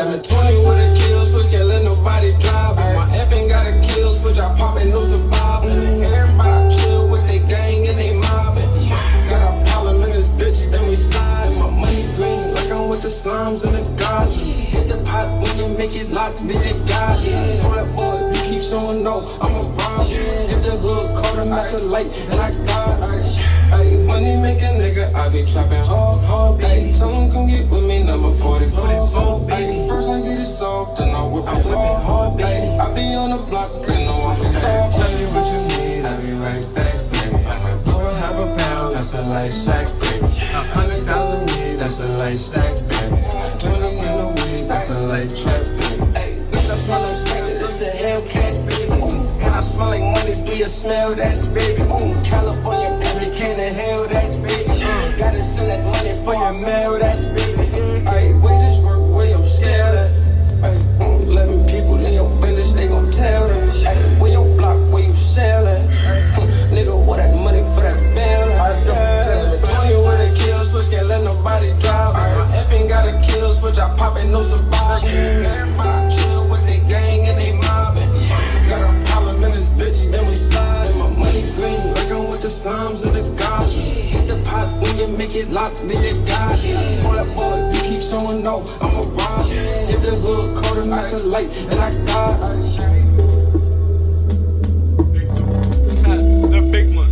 720 with a kill switch, can't let nobody drive. My F ain't got a kill switch, I pop it, no survival. Everybody chill with they gang and they mobbing. Got a problem in this bitch, then we slide. My money green, like I'm with the slums and the ganja. Hit the pot when you make it lock, then it got you. Told that boy, you keep showing no, I'm a vibe. Hit the hood, caught him at the light, and I got ay, money make a nigga, I be trapping hard, ay, tell him come get with me, number 44, ay, first I get it soft, then I whip it hard, ay, I be on the block, they know I'm a star. Tell me what you need, I be right back, baby. I might blow half a pound, that's a light sack, baby. $100 need, that's a light stack, baby. 20 in the week, that's a light trap, baby. Ay, bitch, I smell them spectre, it's a Hellcat, baby. And I smell like money, do you smell that, baby? California, baby, can't inhale that, baby. Gotta send that money for your mail, that, baby. Ay, wait, this work, where your scale at? Ay, 11 people in your village, they gon' tell them. Ay, where your block, where you sell at? Nigga, what that money for that bail at? 720 with a kill switch, can't let nobody drive. My F ain't got a kill switch, I pop it, no survival. Everybody chill with they gang and they mobbing. Got a problem in this bitch, then we slide. My money green, like I'm with the slums and the ganja. Hit the pot when you make it lock, then you got it. Told that boy, you keep showing no, I'm a vibe. Hit the hood, caught him at the light, and I got The big one.